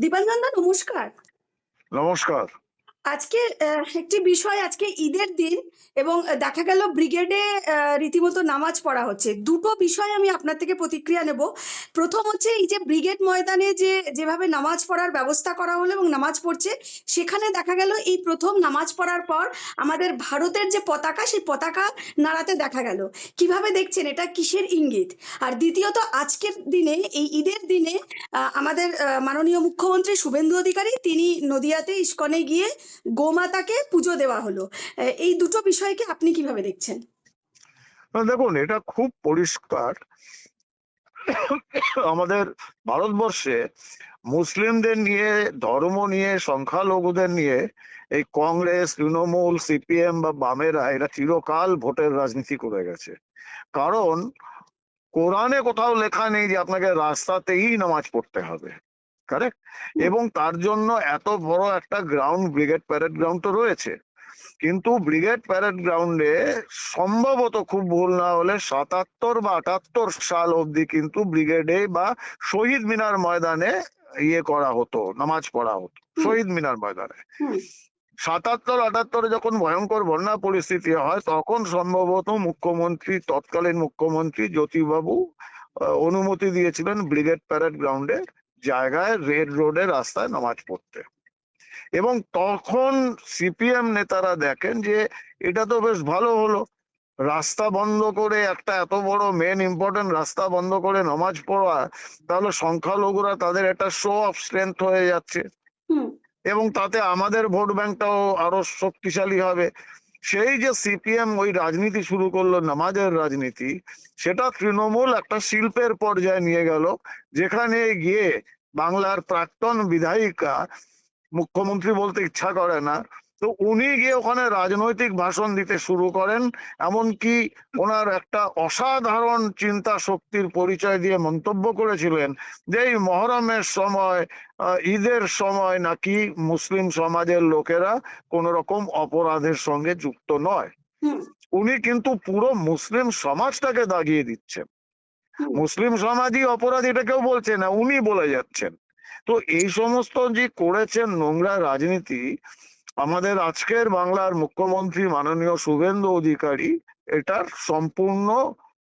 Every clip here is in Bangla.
দীপাঞ্জন দা, নমস্কার। নমস্কার। আজকে একটি বিষয়, আজকে ঈদের দিন এবং দেখা গেল ব্রিগেডে রীতিমতো নামাজ পড়া হচ্ছে। দুটো বিষয় আমি আপনার থেকে প্রতিক্রিয়া নেব। প্রথম হচ্ছে, এই যে ব্রিগেড ময়দানে যেভাবে নামাজ পড়ার ব্যবস্থা করা হলো এবং নামাজ পড়ছে, সেখানে দেখা গেল এই প্রথম নামাজ পড়ার পর আমাদের ভারতের যে পতাকা, সেই পতাকা নাড়াতে দেখা গেল। কিভাবে দেখছেন, এটা কিসের ইঙ্গিত? আর দ্বিতীয়ত, আজকের দিনে, এই ঈদের দিনে আমাদের মাননীয় মুখ্যমন্ত্রী শুভেন্দু অধিকারী, তিনি নদিয়াতে ইস্কনে গিয়ে গোমাতাকে পুজো দেওয়া হলো। এই দুটো বিষয়কে আপনি কিভাবে দেখছেন? দেখুন, এটা খুব পরিষ্কার। আমাদের ভারতবর্ষে মুসলিমদের নিয়ে, ধর্ম নিয়ে, সংখ্যালঘুদের নিয়ে এই কংগ্রেস, তৃণমূল, সিপিএম বা বামেরা এরা চিরকাল ভোটের রাজনীতি করে গেছে। কারণ কোরআনে কোথাও লেখা নেই যে আপনাকে রাস্তাতেই নামাজ পড়তে হবে, কারেক্ট? এবং তার জন্য এত বড় একটা গ্রাউন্ড, ব্রিগেড প্যারেড গ্রাউন্ড তো রয়েছে। কিন্তু ব্রিগেড প্যারেড গ্রাউন্ডে সম্ভবত, খুব ভুল না হলে ৭৭ বা ৭৮ সাল অবধি কিন্তু ব্রিগেডে বা শহীদ মিনার ময়দানে করা হতো, নামাজ পড়া হতো শহীদ মিনার ময়দানে। ৭৭-৭৮ যখন ভয়ঙ্কর বন্যা পরিস্থিতি হয়, তখন সম্ভবত মুখ্যমন্ত্রী, তৎকালীন মুখ্যমন্ত্রী জ্যোতিবাবু অনুমতি দিয়েছিলেন ব্রিগেড প্যারেড গ্রাউন্ডে জায়গায় রেড রোডের রাস্তায় নামাজ পড়তে। এবং তখন সিপিএম নেতারা দেখেন যে এটা তো বেশ ভালো হলো, রাস্তা বন্ধ করে, একটা এত বড় মেন ইম্পর্টেন্ট রাস্তা বন্ধ করে নামাজ পড়া, তাহলে সংখ্যালঘুরা তাদের একটা শো অফ স্ট্রেংথ হয়ে যাচ্ছে এবং তাতে আমাদের ভোট ব্যাংকটাও আরো শক্তিশালী হবে। সেই যে সিপিএম ওই রাজনীতি শুরু করলো, নামাজের রাজনীতি, সেটা তৃণমূল একটা শিল্পের পর্যায়ে নিয়ে গেল, যেখানে গিয়ে বাংলার প্রাক্তন বিধায়িকা, মুখ্যমন্ত্রী বলতে ইচ্ছা করে না, তো উনি গিয়ে ওখানে রাজনৈতিক ভাষণ দিতে শুরু করেন। এমনকি ওনার একটা অসাধারণ চিন্তা শক্তির পরিচয় দিয়ে মন্তব্য করেছিলেন যে এই মহরমের সময়, ঈদের সময় নাকি মুসলিম সমাজের লোকেরা কোন রকম অপরাধের সঙ্গে যুক্ত নয়। উনি কিন্তু পুরো মুসলিম সমাজটাকে দাগিয়ে দিচ্ছেন। মুসলিম সমাজই অপরাধী এটা কেউ বলছে না, উনি বলে যাচ্ছেন। তো এই সমস্ত যে করেছেন নোংরা রাজনীতি, আমাদের আজকের বাংলার মুখ্যমন্ত্রী মাননীয় শুভেন্দু অধিকারী এটার সম্পূর্ণ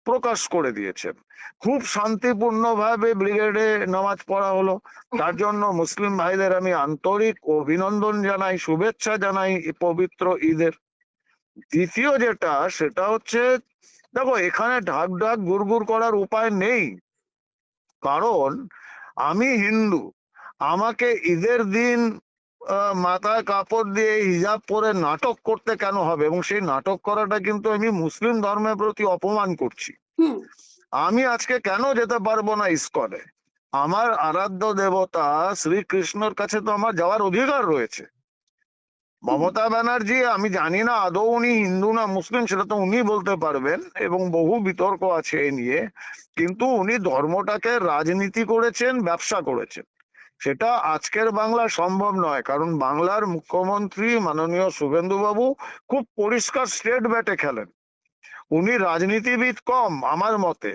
প্রকাশ করে দিয়েছেন। খুব শান্তিপূর্ণভাবে ব্রিগেডে নামাজ পড়া হলো, তার জন্য মুসলিম ভাইদের আমি আন্তরিক অভিনন্দন জানাই, শুভেচ্ছা জানাই এই পবিত্র ঈদের। দ্বিতীয় যেটা, সেটা হচ্ছে, দেখো এখানে ঢাক ঢাক গুড় করার উপায় নেই। কারণ আমি হিন্দু, আমাকে ঈদের দিন মাথায় কাপড় দিয়ে হিজাব পরে নাটক করতে কেন হবে? এবং সেই নাটক করাটা কিন্তু আমি মুসলিম ধর্মের প্রতি অপমান করছি। আমি আজকে কেন যেতে পারবো না ইসকনে? আমার আরাধ্য দেবতা শ্রীকৃষ্ণর কাছে তো আমার যাওয়ার অধিকার রয়েছে। মমতা ব্যানার্জি, আমি জানি না আদৌ উনি হিন্দু না মুসলিম, সেটা তো উনি বলতে পারবেন, এবং বহু বিতর্ক আছে এ নিয়ে, কিন্তু উনি ধর্মটাকে রাজনীতি করেছেন, ব্যবসা করেছেন। সেটা আজকের বাংলা সম্ভব নয়, কারণ বাংলার মুখ্যমন্ত্রী মাননীয় শুভেন্দু বাবু খুব পরিষ্কার স্টেট ব্যাটে খেলেন। উনি রাজনীতিবিদ কম, আমার মতে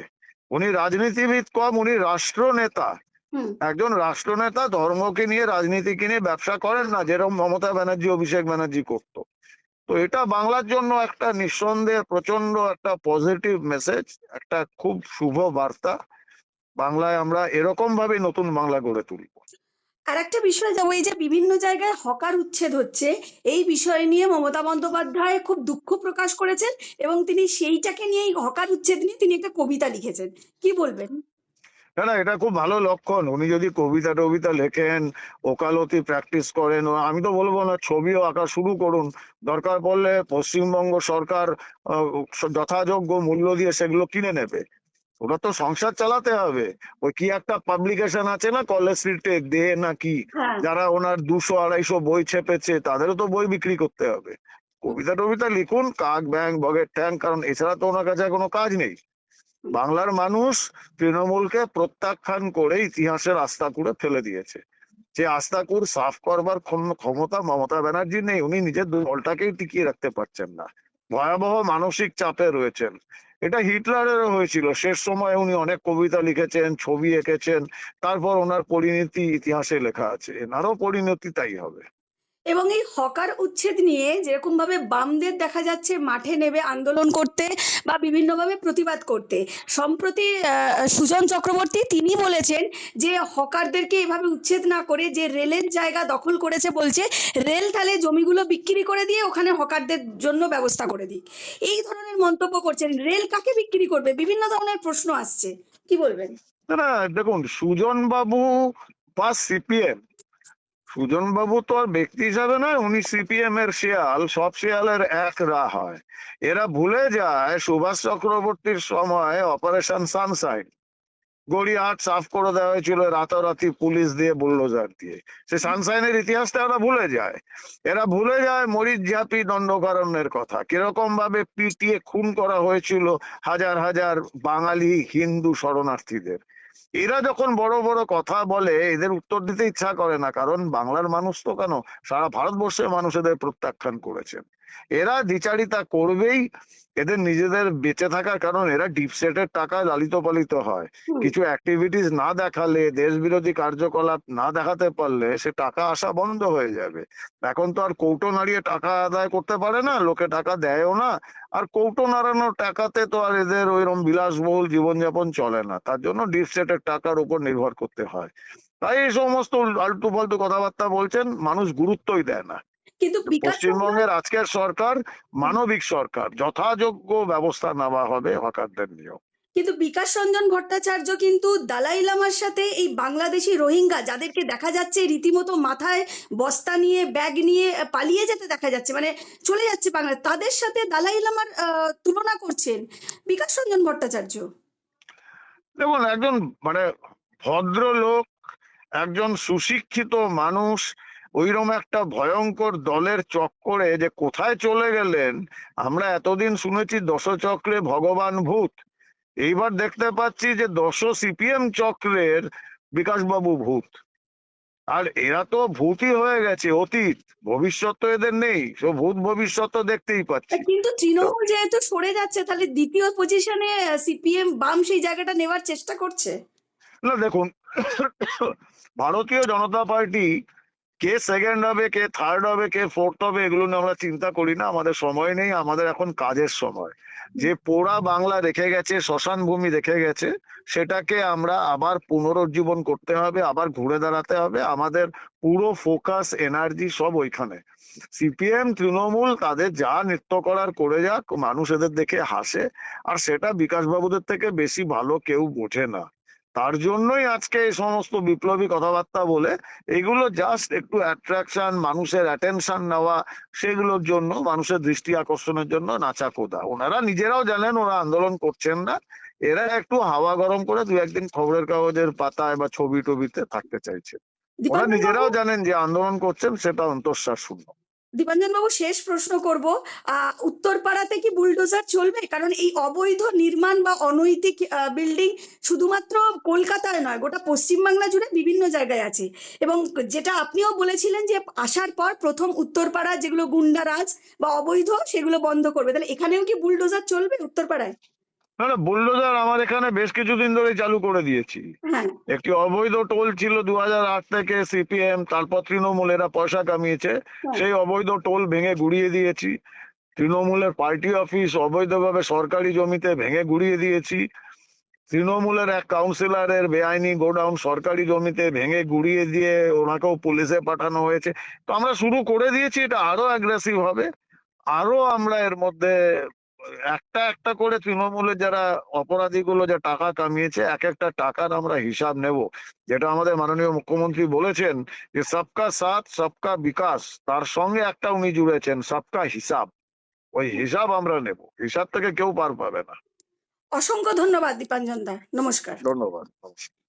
উনি রাজনীতিবিদ কম, উনি রাষ্ট্রনেতা। একজন রাষ্ট্রনেতা ধর্মকে নিয়ে, রাজনীতিকে নিয়ে ব্যবসা করেন না, যেরকম মমতা ব্যানার্জি, অভিষেক ব্যানার্জি করতো। তো এটা বাংলার জন্য একটা নিঃসন্দেহে প্রচন্ড একটা পজিটিভ মেসেজ, একটা খুব শুভ বার্তা। বাংলায় আমরা এরকম ভাবে নতুন বাংলা গড়ে তুলব। আর একটা বিষয়, যে ওই যে বিভিন্ন জায়গায় হকার উচ্ছেদ হচ্ছে, এই বিষয় নিয়ে মমতা বন্দ্যোপাধ্যায় খুব দুঃখ প্রকাশ করেছেন এবং তিনি সেইটাকে নিয়ে, এই হকার উচ্ছেদ নিয়ে তিনি একটা কবিতা লিখেছেন। কি বলবেন? না না, এটা খুব ভালো লক্ষণ। উনি যদি কবিতা টবিতা লেখেন, ওকালতি প্র্যাকটিস করেন, আমি তো বলবো না ছবিও আঁকা শুরু করুন। দরকার পড়লে পশ্চিমবঙ্গ সরকার যথাযোগ্য মূল্য দিয়ে সেগুলো কিনে নেবে। ওটা তো সংসার চালাতে হবে। ওই কি একটা পাবলিকেশন আছে না, কলেজ স্ট্রিটে দে নাকি, যারা ওনার 200-250 বই ছেপেছে, তাদেরও তো বই বিক্রি করতে হবে। কবিতা টবিতা লিখুন, কাক ব্যাং বগের ট্যাং, কারণ এছাড়া তো ওনার কাছে কোনো কাজ নেই। বাংলার মানুষ তৃণমূলকে প্রত্যাখ্যান করে ইতিহাসের আস্তাকুড়ে ফেলে দিয়েছে। যে আস্তাকুর সাফ করবার ক্ষমতা মমতা ব্যানার্জি নেই, উনি নিজের দলটাকেই টিকিয়ে রাখতে পারছেন না। ভয়াবহ মানসিক চাপে রয়েছেন। এটা হিটলারেরও হয়েছিল, শেষ সময়ে উনি অনেক কবিতা লিখেছেন, ছবি এঁকেছেন, তারপর ওনার পরিণতি ইতিহাসে লেখা আছে, এনারও পরিণতি তাই হবে। এবং এই হকার উচ্ছেদ নিয়ে যেরকম ভাবে বামদের দেখা যাচ্ছে মাঠে নেমে আন্দোলন করতে বা বিভিন্নভাবে প্রতিবাদ করতে, সম্প্রতি সুজন চক্রবর্তী তিনি বলেছেন যে হকারদেরকে এভাবে উচ্ছেদ না করে যে রেলের জায়গা দখল করেছে বলছে রেল তাহলে জমিগুলো বিক্রি করে দিয়ে ওখানে হকারদের জন্য ব্যবস্থা করে দিক। এই ধরনের মন্তব্য করছেন। রেল কাকে বিক্রি করবে, বিভিন্ন ধরনের প্রশ্ন আসছে, কি বলবেন? না না, দেখুন, সুজন বাবু বা সিপিএম, সুজন বাবু তো আর ব্যক্তি হিসাবে নয়, উনি সিপিএম এর শেয়াল, সব শেয়ালের এক রা হয়। এরা ভুলে যায় সুভাষ চক্রবর্তীর সময় অপারেশন সানশাইন, গড়িয়াহাট সাফ করে দেওয়া হয়েছিল রাতারাতি পুলিশ দিয়ে, বুলডোজার দিয়ে। সে সানশাইনের ইতিহাসটা ওরা ভুলে যায়। এরা ভুলে যায় মরিচঝাপি দণ্ডকারণ্যের কথা, কিরকম ভাবে পিটিয়ে খুন করা হয়েছিল হাজার হাজার বাঙালি হিন্দু শরণার্থীদের। এরা যখন বড় বড় কথা বলে এদের উত্তর দিতে ইচ্ছা করে না, কারণ বাংলার মানুষ তো কেন, সারা ভারতবর্ষের মানুষ এদের প্রত্যাখ্যান করেছেন। এরা দ্বিচারিতা করবেই, এদের নিজেদের বেঁচে থাকার কারণ, এরা ডিপ সেটের টাকায় লালিত পালিত হয়। কিছু অ্যাক্টিভিটিস না দেখালে, দেশ বিরোধী কার্যকলাপ না দেখাতে পারলে সে টাকা আসা বন্ধ হয়ে যাবে। এখন তো আর কৌটো নাড়িয়ে টাকা আদায় করতে পারে না, লোকে টাকা দেয়ও না। আর কৌটো নাড়ানোর টাকাতে তো আর এদের ওইরকম বিলাসবহুল জীবনযাপন চলে না, তার জন্য ডিপ সেটের টাকার উপর নির্ভর করতে হয়। তাই এই সমস্ত আলতু ফালতু কথাবার্তা বলছেন, মানুষ গুরুত্বই দেয় না। কিন্তু বিকাশ রঞ্জন পশ্চিমবঙ্গের আজকের সরকার মানবিক সরকার, যথাযোগ্য ব্যবস্থা নেওয়া হবে হকারদের নিয়েও। কিন্তু বিকাশ রঞ্জন ভট্টাচার্য কিন্তু দালাই লামার সাথে এই বাংলাদেশি রোহিঙ্গা যাদেরকে দেখা যাচ্ছে রীতিমতো মাথায় বস্তা নিয়ে ব্যাগ নিয়ে পালিয়ে যেতে দেখা যাচ্ছে, মানে চলে যাচ্ছে বাংলা, তাদের সাথে দালাই লামার তুলনা করছেন বিকাশ রঞ্জন ভট্টাচার্য। দেখুন, একজন মানে ভদ্রলোক, একজন সুশিক্ষিত মানুষ ওইরকম একটা ভয়ঙ্কর দলের চক্করে যে কোথায় চলে গেলেন। আমরা এতদিন শুনেছি দশচক্রে ভগবান ভূত, এইবার দেখতে পাচ্ছি যে সিপিএম চক্রের বিকাশবাবু ভূত। আর এরা তো ভূতই হয়ে গেছে, অতীত, ভবিষ্যৎ তো এদের নেই, সব ভূত ভবিষ্যৎ তো দেখতেই পাচ্ছি। কিন্তু তৃণমূল যেহেতু সরে যাচ্ছে, তাহলে দ্বিতীয় পজিশনে সিপিএম বাম সেই জায়গাটা নেওয়ার চেষ্টা করছে। না দেখুন, ভারতীয় জনতা পার্টি কে সেকেন্ড হবে, কে থার্ড হবে, কে ফোর্থ হবে, এগুলো নিয়ে আমরা চিন্তা করি না, আমাদের সময় নেই, আমাদের এখন কাজের সময়। যে পোড়া বাংলা রেখে গেছে, শ্মশান ভূমি রেখে গেছে, সেটাকে আমরা আবার পুনরুজ্জীবন করতে হবে, আবার ঘুরে দাঁড়াতে হবে। আমাদের পুরো ফোকাস, এনার্জি সব ওইখানে। সিপিএম তৃণমূল তাদের যা নৃত্য করার করে যাক, মানুষ এদের দেখে হাসে, আর সেটা বিকাশ বাবুদের থেকে বেশি ভালো কেউ বোঝে না। তার জন্যই আজকে এই সমস্ত বিপ্লবী কথাবার্তা বলে, এগুলো জাস্ট একটু অ্যাট্রাকশন, মানুষের অ্যাটেনশন নেওয়া, সেগুলোর জন্য, মানুষের দৃষ্টি আকর্ষণের জন্য নাচা কোদা। ওনারা নিজেরাও জানেন ওরা আন্দোলন করছেন না, এরা একটু হাওয়া গরম করে দু একদিন খবরের কাগজের পাতায় বা ছবি টবিতে থাকতে চাইছে। ওরা দীপাঞ্জন বাবু, নিজেরাও জানেন যে আন্দোলন করছেন সেটা অন্তঃশ্বাস শূন্য। দীপাঞ্জন বাবু, শেষ প্রশ্ন করব। উত্তরপাড়াতে কি বুলডোজার চলবে? কারণ এই অবৈধ নির্মাণ বা অনৈতিক বিল্ডিং শুধুমাত্র কলকাতায় নয়, গোটা পশ্চিমবাংলা জুড়ে বিভিন্ন জায়গায় আছে। এবং যেটা আপনিও বলেছিলেন যে আসার পর প্রথম উত্তরপাড়া যেগুলো গুন্ডারাজ বা অবৈধ সেগুলো বন্ধ করবে, তাহলে এখানেও কি বুলডোজার চলবে উত্তরপাড়ায়? না না, বুলডোজার আমার এখানে বেশ কিছুদিন ধরে চালু করে দিয়েছি। হ্যাঁ। একটি অবৈধ টোল ছিল 2008 থেকে, সিপিএম তারপর তৃণমূল এরা পয়সা কামিয়েছে, হ্যাঁ। সেই অবৈধ টোল ভেঙে গুড়িয়ে দিয়েছি। তৃণমূলের পার্টি অফিস অবৈধভাবে সরকারি জমিতে ভেঙে গুড়িয়ে দিয়েছি। তৃণমূলের এক কাউন্সিলরের বেআইনি গোডাউন সরকারি জমিতে ভেঙে গুড়িয়ে দিয়ে ওনাকেও পুলিশে পাঠানো হয়েছে। তো আমরা শুরু করে দিয়েছি, এটা আরো অ্যাগ্রেসিভ হবে। আরো আমরা এর মধ্যে একটা একটা করে তৃণমূলের যারা অপরাধীগুলো যে টাকা কামিয়েছে, এক একটা টাকার আমরা হিসাব নেব। যেটা আমাদের মাননীয় মুখ্যমন্ত্রী বলেছেন যে সবকা সাথ সবকা বিকাশ, তার সঙ্গে একটা উনি জুড়েছেন সবকা হিসাব। ওই হিসাব আমরা নেব, হিসাব থেকে কেউ পার পাবে না। অসংখ্য ধন্যবাদ দীপাঞ্জন দা, নমস্কার। ধন্যবাদ, নমস্কার।